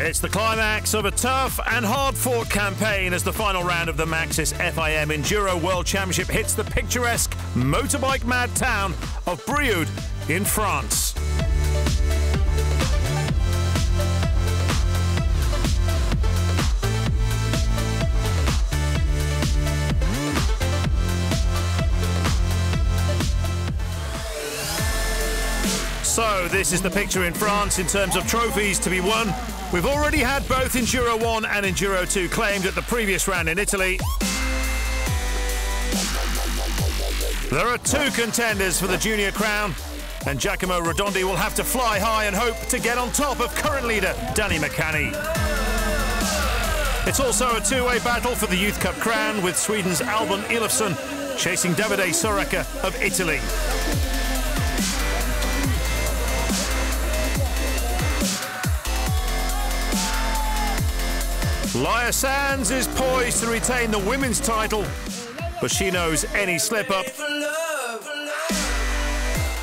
It's the climax of a tough and hard-fought campaign as the final round of the Maxxis FIM Enduro World Championship hits the picturesque motorbike mad town of Brioude in France. So this is the picture in France in terms of trophies to be won. We've already had both Enduro 1 and Enduro 2 claimed at the previous round in Italy. There are two contenders for the junior crown, and Giacomo Redondi will have to fly high and hope to get on top of current leader Danny McCanny. It's also a two-way battle for the Youth Cup crown, with Sweden's Albin Elofsson chasing Davide Soraka of Italy. Laia Sands is poised to retain the women's title, but she knows any slip-up,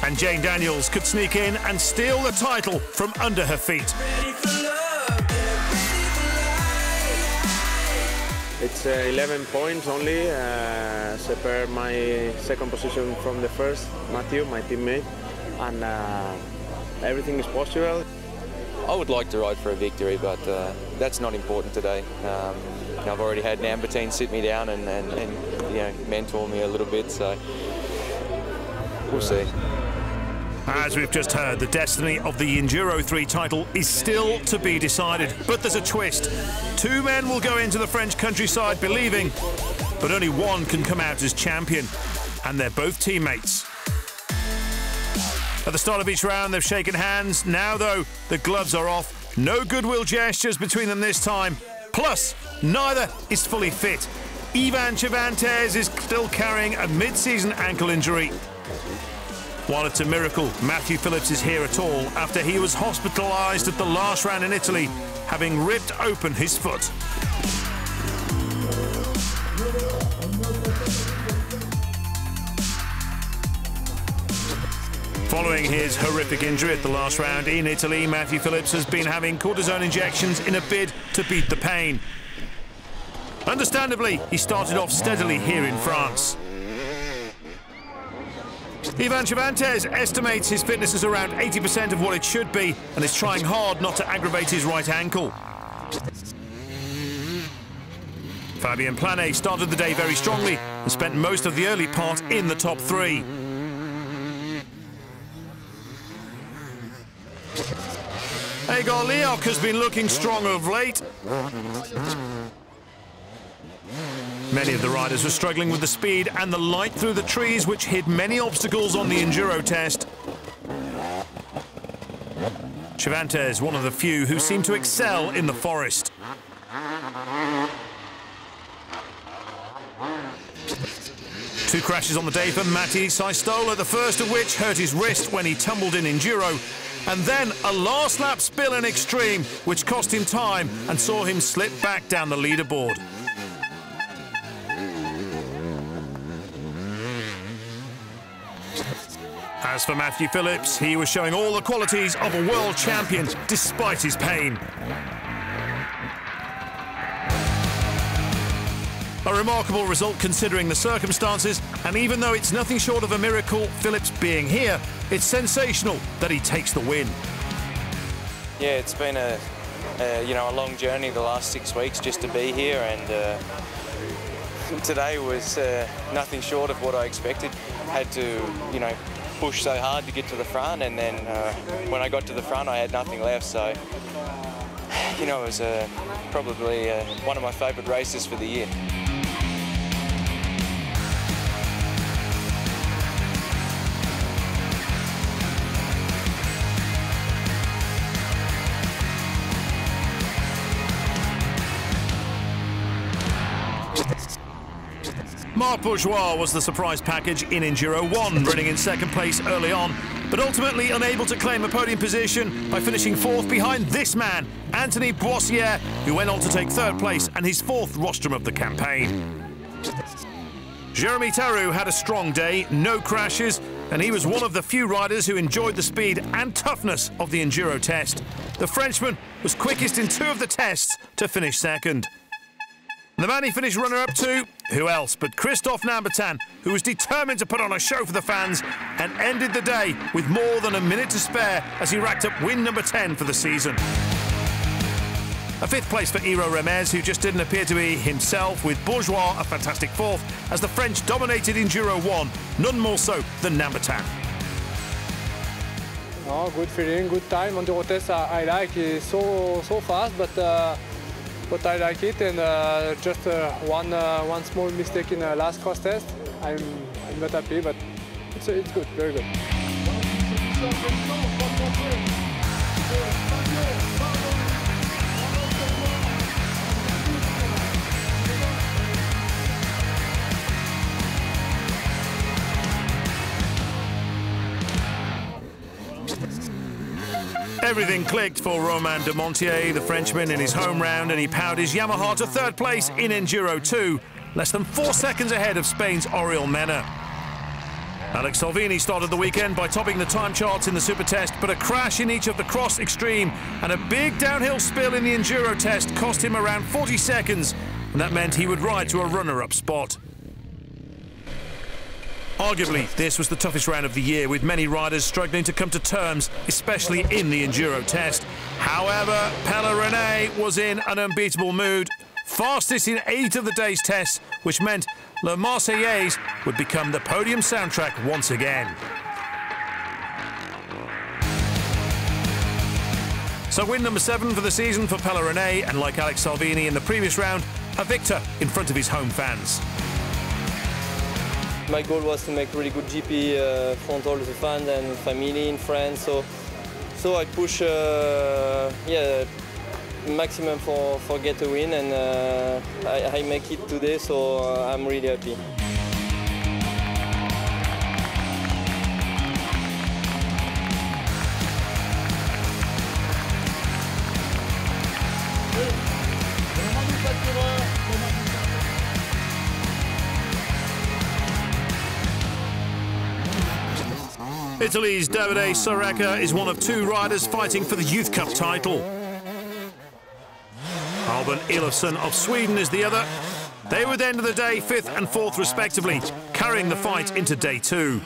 and Jane Daniels could sneak in and steal the title from under her feet. It's 11 points only, separate my second position from the first, Matthew, my teammate, and everything is possible. I would like to ride for a victory, but that's not important today. I've already had Nambertine sit me down and you know, mentor me a little bit, so we'll see. As we've just heard, the destiny of the Enduro 3 title is still to be decided, but there's a twist. Two men will go into the French countryside believing, but only one can come out as champion, and they're both teammates. At the start of each round, they've shaken hands. Now, though, the gloves are off. No goodwill gestures between them this time. Plus, neither is fully fit. Ivan Cervantes is still carrying a mid-season ankle injury. While it's a miracle Matthew Phillips is here at all after he was hospitalised at the last round in Italy, having ripped open his foot. Following his horrific injury at the last round in Italy, Matthew Phillips has been having cortisone injections in a bid to beat the pain. Understandably, he started off steadily here in France. Ivan Cervantes estimates his fitness is around 80% of what it should be and is trying hard not to aggravate his right ankle. Fabien Planet started the day very strongly and spent most of the early part in the top three. Egor Leok has been looking strong of late. Many of the riders were struggling with the speed and the light through the trees, which hid many obstacles on the Enduro test. Cervantes, one of the few who seem to excel in the forest. Two crashes on the day for Matti Saistola, the first of which hurt his wrist when he tumbled in Enduro, and then a last lap spill in Extreme, which cost him time and saw him slip back down the leaderboard. As for Matthew Phillips, he was showing all the qualities of a world champion despite his pain. A remarkable result considering the circumstances, and even though it's nothing short of a miracle Phillips being here, it's sensational that he takes the win. Yeah, it's been a long journey the last 6 weeks just to be here, and today was nothing short of what I expected. Had to, push so hard to get to the front, and then when I got to the front, I had nothing left. So, it was probably one of my favourite races for the year. Marc Bourgeois was the surprise package in Enduro 1, running in second place early on, but ultimately unable to claim a podium position by finishing fourth behind this man, Anthony Boissiere, who went on to take third place and his fourth rostrum of the campaign. Jeremy Tarou had a strong day, no crashes, and he was one of the few riders who enjoyed the speed and toughness of the Enduro test. The Frenchman was quickest in 2 of the tests to finish second. The man he finished runner-up to, who else but Christophe Nambertan, who was determined to put on a show for the fans and ended the day with more than a minute to spare as he racked up win number 10 for the season. A 5th place for Hiro Remez, who just didn't appear to be himself, with Bourgeois a fantastic 4th, as the French dominated Enduro 1, none more so than Nambertan. Oh, good feeling, good time. Enduro test I like, it's so fast, but I like it, and just one small mistake in the last cross test. I'm not happy, but it's good, very good. Everything clicked for Romain de Montier, the Frenchman, in his home round, and he powered his Yamaha to 3rd place in Enduro 2, less than 4 seconds ahead of Spain's Oriol Mena. Alex Salvini started the weekend by topping the time charts in the Super Test, but a crash in each of the Cross Extreme and a big downhill spill in the Enduro Test cost him around 40 seconds, and that meant he would ride to a runner-up spot. Arguably, this was the toughest round of the year, with many riders struggling to come to terms, especially in the Enduro test. However, Pellerin was in an unbeatable mood, fastest in 8 of the day's tests, which meant Le Marseillaise would become the podium soundtrack once again. So win number 7 for the season for Pellerin, and like Alex Salvini in the previous round, a victor in front of his home fans. My goal was to make really good GP front all the fans and family in France, so I push maximum for get a win, and I make it today, so I'm really happy. Italy's Davide Soreka is one of 2 riders fighting for the Youth Cup title. Albin Elofsson of Sweden is the other. They were at the end of the day 5th and 4th respectively, carrying the fight into day 2.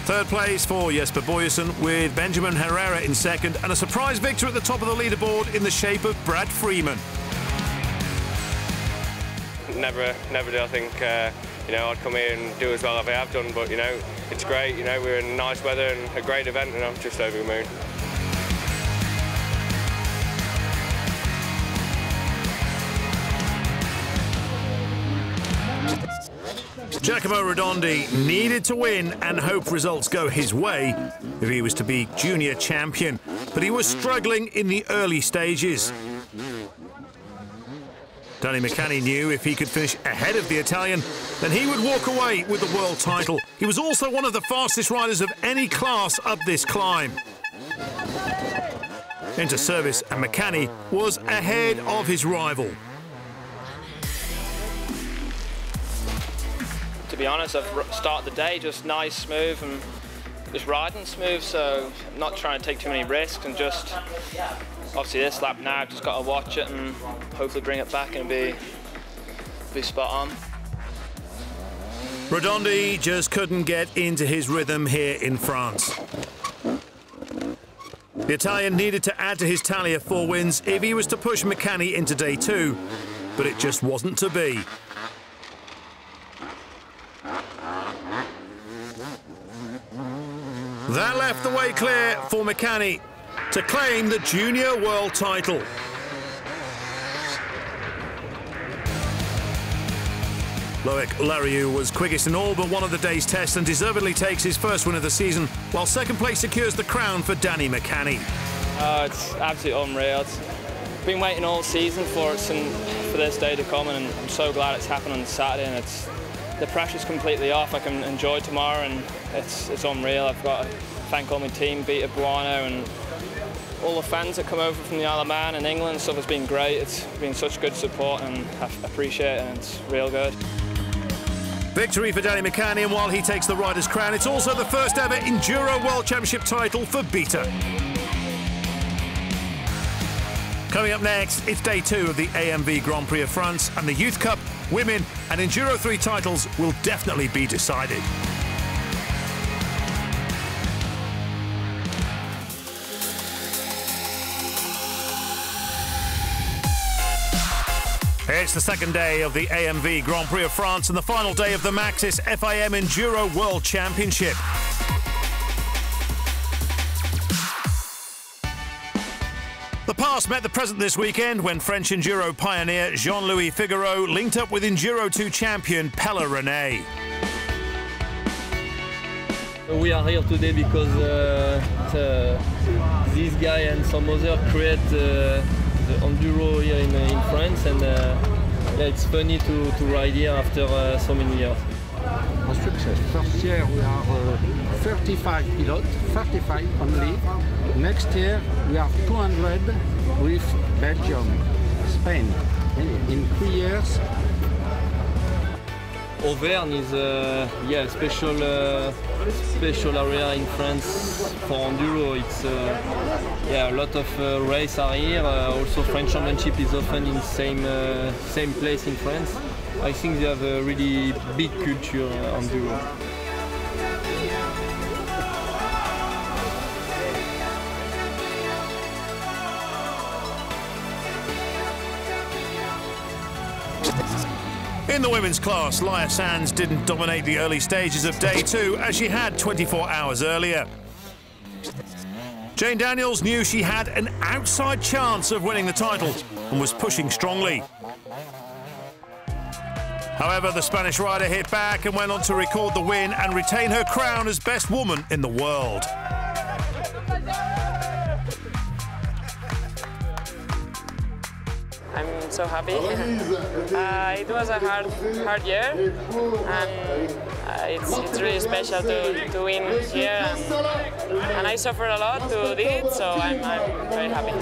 Third place for Jesper Boyesen, with Benjamin Herrera in 2nd, and a surprise victor at the top of the leaderboard in the shape of Brad Freeman. Never did I think I'd come here and do as well as I have done, but it's great. We're in nice weather and a great event, and I'm just over the moon. Giacomo Redondi needed to win and hope results go his way if he was to be junior champion, but he was struggling in the early stages. Danny McCanny knew if he could finish ahead of the Italian, then he would walk away with the world title. He was also one of the fastest riders of any class up this climb. Into service, and McCanny was ahead of his rival. To be honest, I've started the day just nice, smooth, and just riding smooth, so I'm not trying to take too many risks, and just obviously this lap now I've just got to watch it and hopefully bring it back and be spot on. Redondi just couldn't get into his rhythm here in France. The Italian needed to add to his tally of 4 wins if he was to push McCanny into day 2, but it just wasn't to be. That left the way clear for McCanny to claim the junior world title. Loic Lariou was quickest in all but one of the day's tests and deservedly takes his first win of the season, while second place secures the crown for Danny McCanny. It's absolutely unreal. It's been waiting all season for this day to come, and I'm so glad it's happened on Saturday, and the pressure's completely off. I can enjoy tomorrow, and it's unreal. I've got a thank all my team, Beta, Brioude, and all the fans that come over from the Isle of Man and England. Stuff has been great. It's been such good support, and I appreciate it, and it's real good. Victory for Danny McCann, while he takes the rider's crown. It's also the first ever Enduro World Championship title for Beta. Coming up next, it's day 2 of the AMV Grand Prix of France, and the Youth Cup, Women and Enduro 3 titles will definitely be decided. It's the second day of the AMV Grand Prix of France and the final day of the Maxxis FIM Enduro World Championship. The past met the present this weekend when French Enduro pioneer Jean-Louis Figaro linked up with Enduro 2 champion Pelle René. We are here today because this guy and some other create the Enduro here in France, and yeah, it's funny to ride here after so many years. A success. First year we are 35 pilots, 35 only. Next year we are 200 with Belgium, Spain. In 3 years. Auvergne is yeah, a special area in France for enduro. It's yeah, a lot of races are here. Also, French Championship is often in same place in France. I think they have a really big culture enduro. In the women's class, Laia Sanz didn't dominate the early stages of day 2 as she had 24 hours earlier. Jane Daniels knew she had an outside chance of winning the title and was pushing strongly. However, the Spanish rider hit back and went on to record the win and retain her crown as best woman in the world. I'm so happy. It was a hard year, and it's really special to win here, and I suffered a lot to do it, so I'm very happy.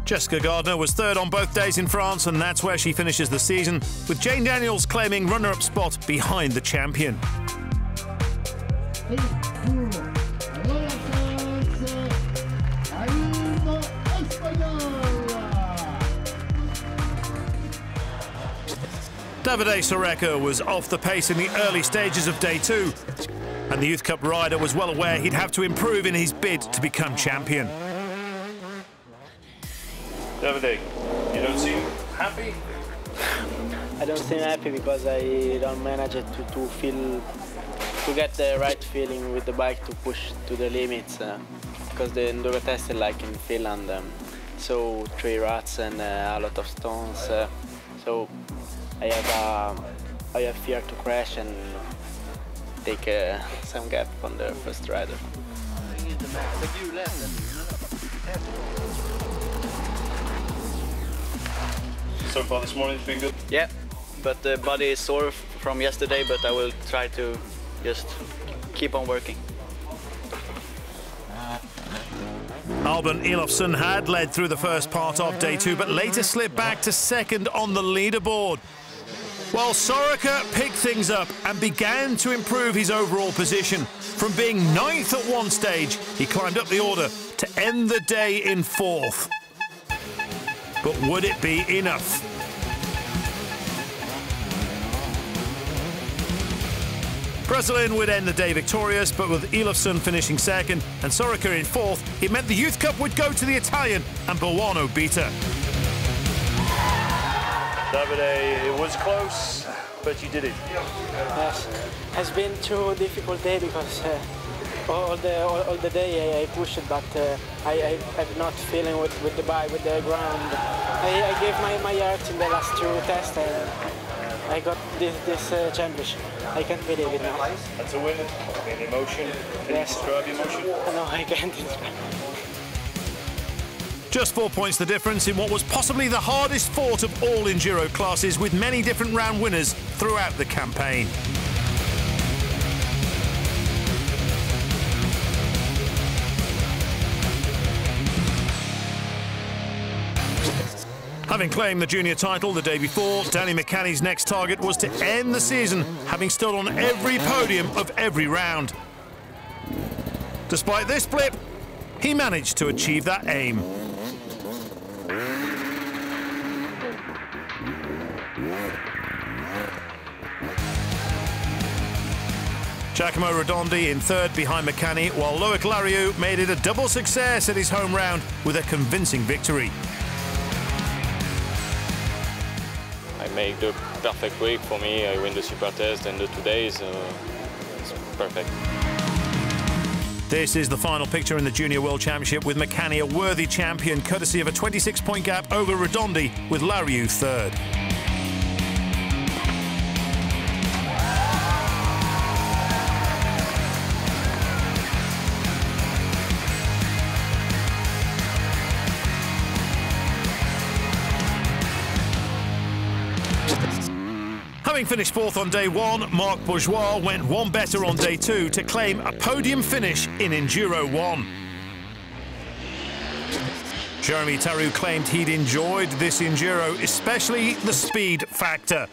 Jessica Gardner was third on both days in France, and that's where she finishes the season, with Jane Daniels claiming runner-up spot behind the champion. Davide Soreka was off the pace in the early stages of day 2, and the Youth Cup rider was well aware he'd have to improve in his bid to become champion. Davide, you don't seem happy? I don't seem happy because I don't manage to get the right feeling with the bike to push to the limits, because the Enduro test is like in Finland, so 3 ruts and a lot of stones, so I have fear to crash and take some gap on the first rider. So far this morning it's been good? Yeah, but the body is sore from yesterday, but I will try to just keep on working. Albin Elofsson had led through the first part of day 2, but later slipped back to second on the leaderboard. While Soreka picked things up and began to improve his overall position. From being 9th at one stage, he climbed up the order to end the day in 4th. But would it be enough? Breslin would end the day victorious, but with Elofsson finishing second and Soreka in 4th, it meant the Youth Cup would go to the Italian and Buono Beta. Davide, it was close, but you did it. Yes, it's been too difficult day because all the day I pushed it, but I'm not feeling with the bike, with the ground. I gave my heart in the last 2 tests, and I got this championship. I can't believe it now. That's a win. An emotion. Can you describe the emotion? No, I can't describe. Just 4 points the difference in what was possibly the hardest fought of all Enduro classes, with many different round winners throughout the campaign. Having claimed the junior title the day before, Danny McCanney's next target was to end the season, having stood on every podium of every round. Despite this blip, he managed to achieve that aim. Giacomo Redondi in third behind McCanney, while Loic Lariou made it a double success at his home round with a convincing victory. I make the perfect week for me. I win the super test and the 2 days. It's perfect. This is the final picture in the Junior World Championship with McCanney a worthy champion, courtesy of a 26-point gap over Redondi, with Lariou third. Having finished fourth on day one, Marc Bourgeois went one better on day two to claim a podium finish in Enduro 1. Jeremy Tarou claimed he'd enjoyed this Enduro, especially the speed factor.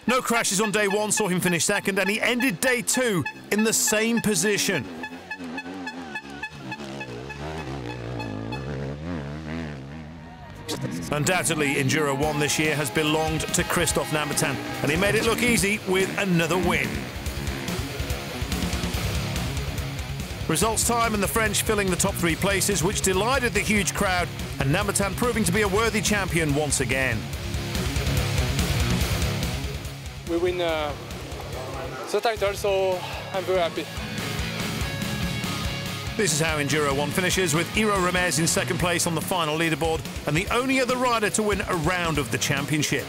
No crashes on day one saw him finish second, and he ended day two in the same position. Undoubtedly, Enduro 1 this year has belonged to Christophe Nambertin, and he made it look easy with another win. Results time and the French filling the top 3 places, which delighted the huge crowd, and Nambertin proving to be a worthy champion once again. We win the title, so I'm very happy. This is how Enduro 1 finishes, with Iro Ramez in second place on the final leaderboard and the only other rider to win a round of the championship.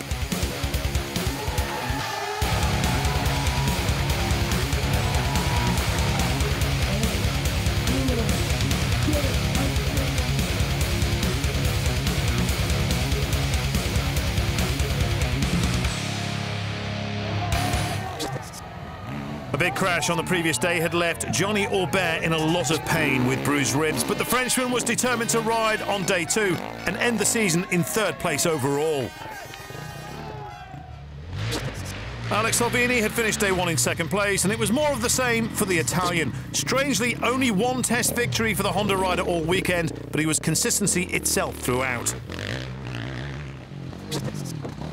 A big crash on the previous day had left Johnny Aubert in a lot of pain with bruised ribs, but the Frenchman was determined to ride on day two and end the season in third place overall. Alex Salvini had finished day one in second place, and it was more of the same for the Italian. Strangely, only one test victory for the Honda rider all weekend, but he was consistency itself throughout.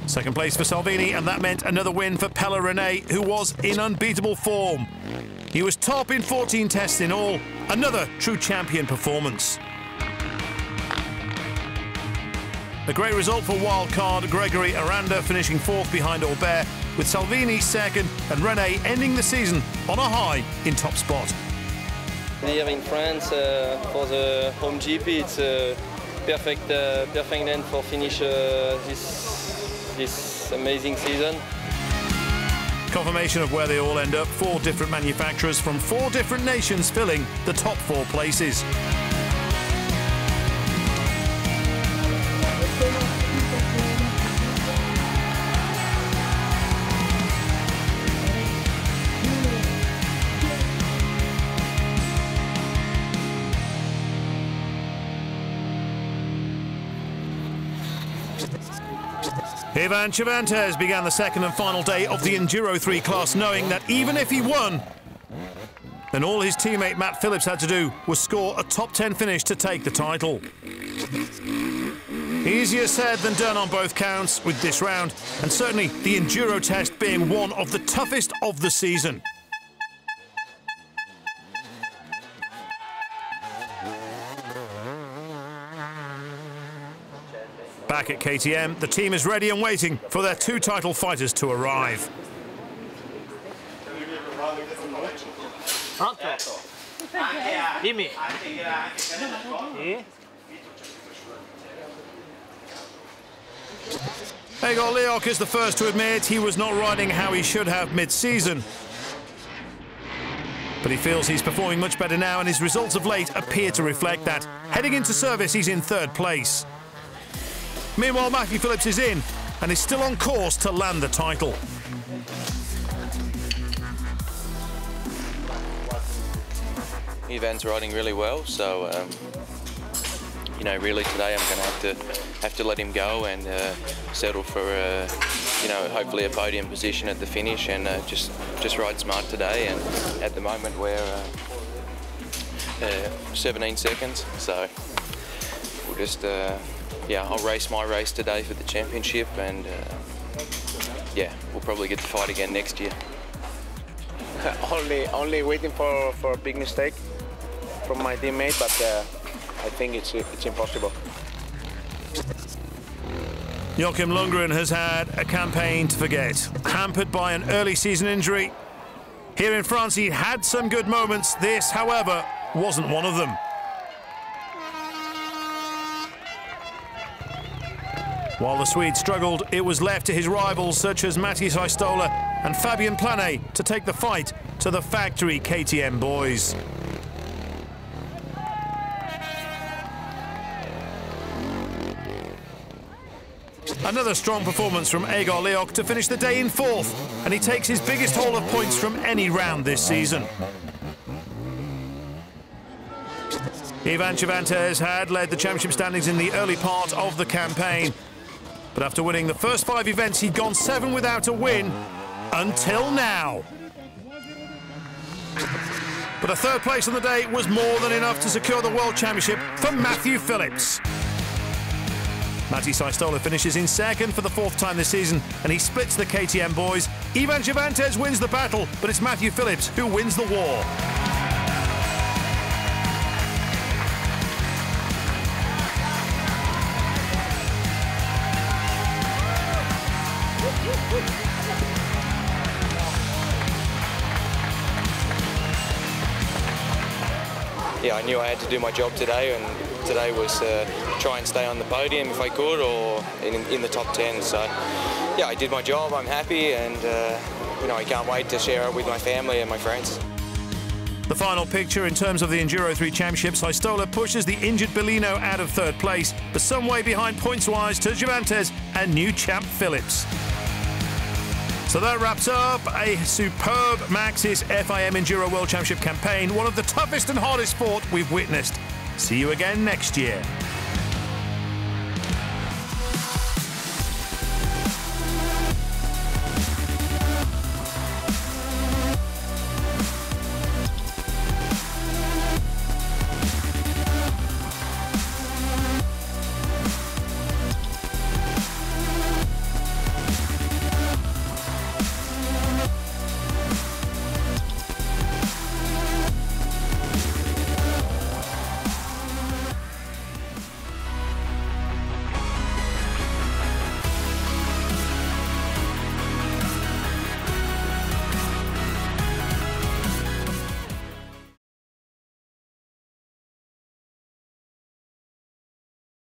Second place for Salvini, and that meant another win for Pelle Rene, who was in unbeatable form. He was top in 14 tests in all, another true champion performance. A great result for wildcard Gregory Aranda, finishing fourth behind Aubert, with Salvini second and Rene ending the season on a high in top spot. Here in France, for the home GP, it's a perfect end for finish this amazing season. Confirmation of where they all end up: 4 different manufacturers from 4 different nations filling the top 4 places. Ivan Cervantes began the second and final day of the Enduro 3 class knowing that even if he won, then all his teammate Matt Phillips had to do was score a top 10 finish to take the title. Easier said than done on both counts with this round, and certainly the Enduro test being one of the toughest of the season. Back at KTM, the team is ready and waiting for their 2 title fighters to arrive. Dimmi. Egor Leok is the first to admit he was not riding how he should have mid-season. But he feels he's performing much better now, and his results of late appear to reflect that. Heading into service, he's in 3rd place. Meanwhile, Matthew Phillips is in and is still on course to land the title. Ivan's riding really well, so you know, really today I'm going to have to let him go and settle for, you know, hopefully a podium position at the finish, and just ride smart today. And at the moment we're 17 seconds, so we'll just, yeah, I'll race my race today for the championship, and yeah, we'll probably get to fight again next year. Only waiting for a big mistake from my teammate, but I think it's impossible. Joachim Lundgren has had a campaign to forget, hampered by an early season injury. Here in France he had some good moments. This, however, wasn't one of them. While the Swede struggled, it was left to his rivals such as Matti Saistola and Fabien Planet to take the fight to the factory KTM boys. Another strong performance from Egor Leok to finish the day in 4th, and he takes his biggest haul of points from any round this season. Ivan Cervantes had led the championship standings in the early part of the campaign, but after winning the first 5 events, he'd gone 7 without a win until now. But a 3rd place on the day was more than enough to secure the World Championship for Matthew Phillips. Matti Saistola finishes in 2nd for the 4th time this season, and he splits the KTM boys. Ivan Cervantes wins the battle, but it's Matthew Phillips who wins the war. Yeah, I knew I had to do my job today, and today was try and stay on the podium if I could, or in the top 10. So, yeah, I did my job. I'm happy, and you know, I can't wait to share it with my family and my friends. The final picture in terms of the Enduro 3 Championships, Saistola pushes the injured Bellino out of 3rd place, but some way behind points-wise to Cervantes and new champ Phillips. So that wraps up a superb Maxxis FIM Enduro World Championship campaign, one of the toughest and hardest fought we've witnessed. See you again next year.